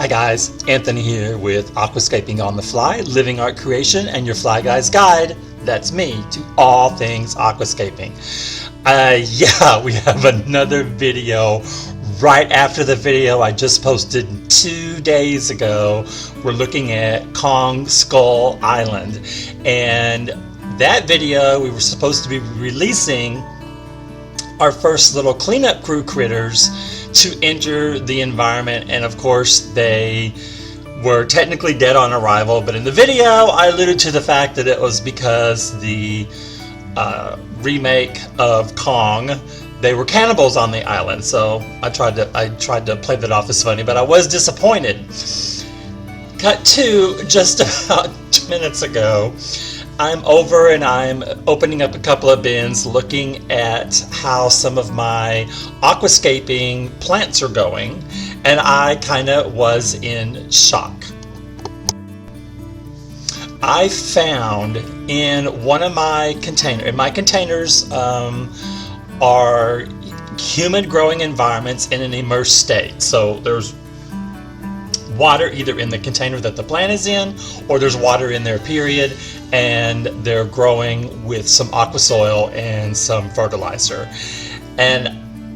Hi guys, Anthony here with Aquascaping on the Fly, Living Art Creation, and your Fly Guy's Guide. That's me to all things aquascaping. Yeah, we have another video right after the video I just posted 2 days ago. We're looking at Kong Skull Island, and that video we were supposed to be releasing our first little cleanup crew critters to enter the environment, and of course they were technically dead on arrival, but in the video I alluded to the fact that it was because the remake of Kong, they were cannibals on the island. So I tried to play that off as funny, but I was disappointed. Cut to just about 2 minutes ago. I'm over and I'm opening up a couple of bins, looking at how some of my aquascaping plants are going, and I kind of was in shock. I found in one of my containers are humid growing environments in an immersed state. So there's water either in the container that the plant is in, or there's water in there period, and they're growing with some aqua soil and some fertilizer. And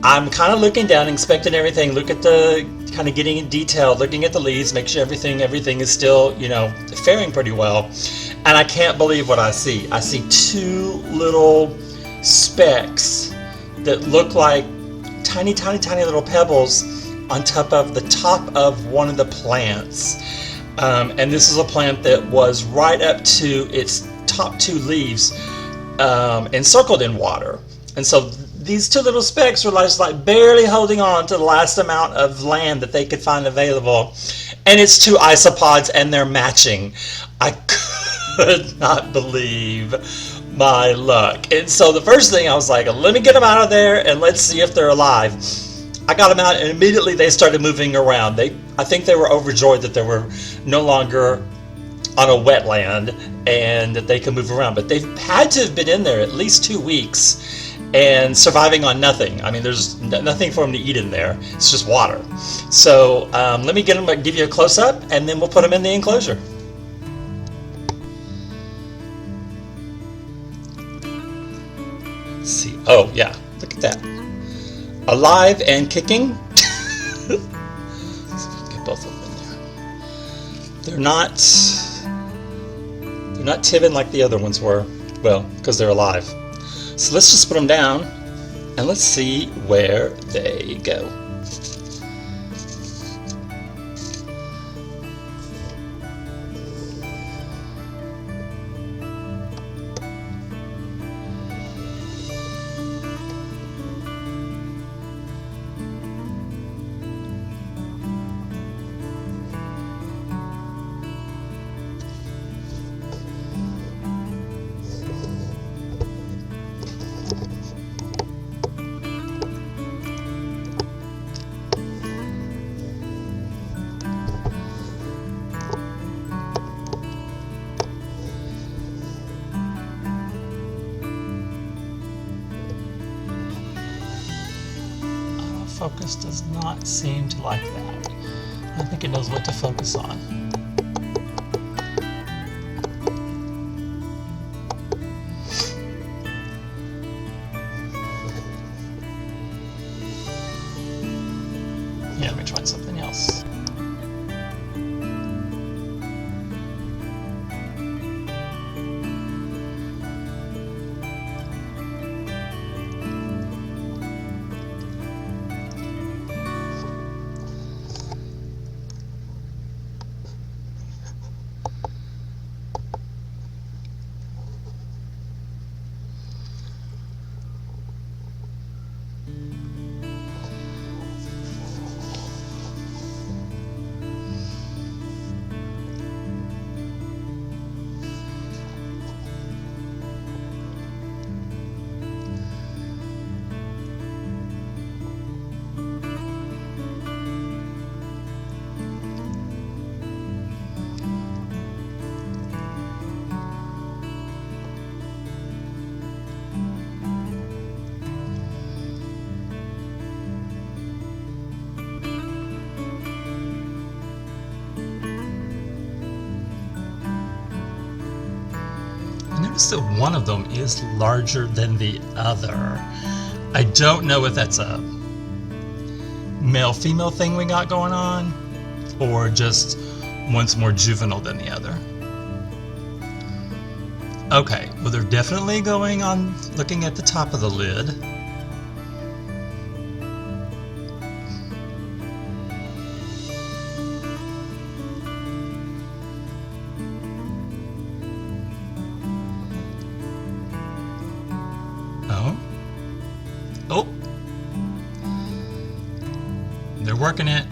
I'm kind of looking down, inspecting everything, look at the kind of getting in detail, looking at the leaves, make sure everything is still, you know, faring pretty well. And I can't believe what I see. I see two little specks that look like tiny little pebbles on top of one of the plants. And this is a plant that was right up to its top two leaves, encircled in water. And so these two little specks were just like barely holding on to the last amount of land that they could find available. And it's two isopods, and they're matching. I could not believe my luck. And so the first thing I was like, let me get them out of there and let's see if they're alive. I got them out, and immediately they started moving around. I think they were overjoyed that they were no longer on a wetland and that they could move around. But they've had to have been in there at least 2 weeks and surviving on nothing. I mean, there's nothing for them to eat in there. It's just water. So let me give you a close-up, and then we'll put them in the enclosure. Let's see. Oh, yeah. Look at that. Alive and kicking. Let's see if we can get both of them in there. They're not tibbing like the other ones were. Well, because they're alive. So let's just put them down and let's see where they go. Focus does not seem to like that. I think it knows what to focus on. Yeah, let me try something else. notice that one of them is larger than the other. I don't know if that's a male-female thing we got going on, or just one's more juvenile than the other. Okay, well, they're definitely going on looking at the top of the lid. Oh, they're working it.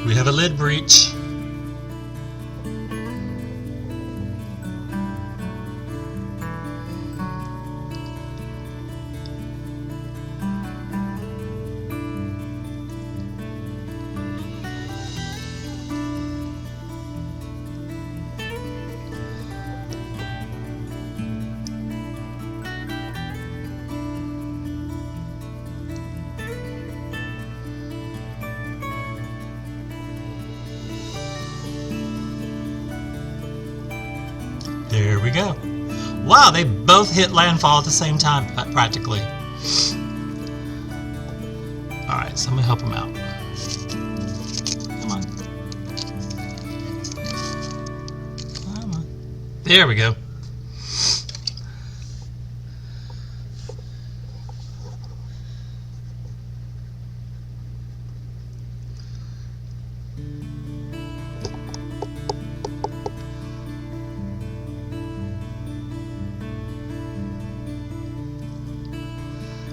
We have a lid breach. There we go. Wow, they both hit landfall at the same time, practically. Alright, so I'm going to help them out. Come on. Come on. There we go.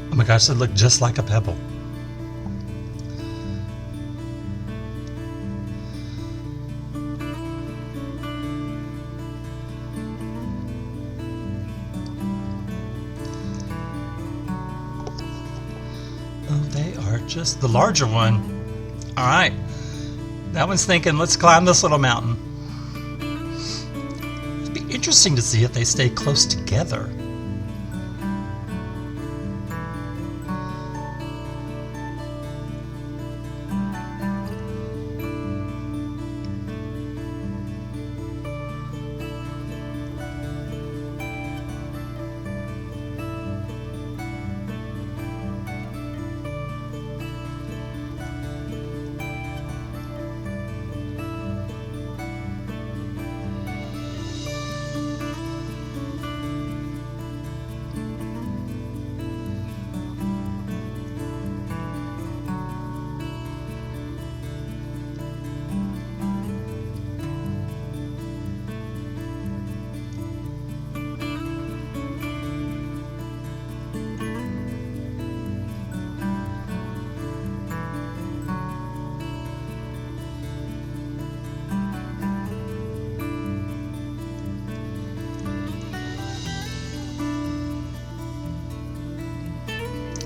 Oh my gosh, they look just like a pebble. Oh, they are just the larger one. All right, that one's thinking, let's climb this little mountain. It'd be interesting to see if they stay close together.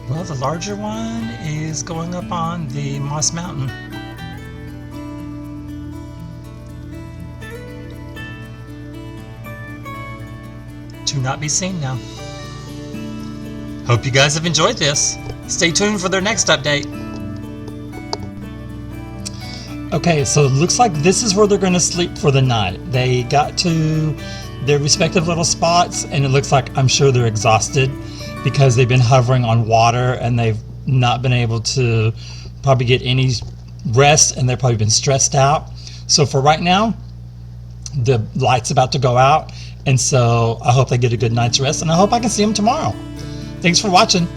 Well, the larger one is going up on the Moss Mountain. To not be seen now. Hope you guys have enjoyed this. Stay tuned for their next update. Okay, so it looks like this is where they're going to sleep for the night. They got to their respective little spots, and it looks like, I'm sure they're exhausted because they've been hovering on water and they've not been able to probably get any rest, and they've probably been stressed out. So for right now, the light's about to go out, and so I hope they get a good night's rest, and I hope I can see them tomorrow. Thanks for watching.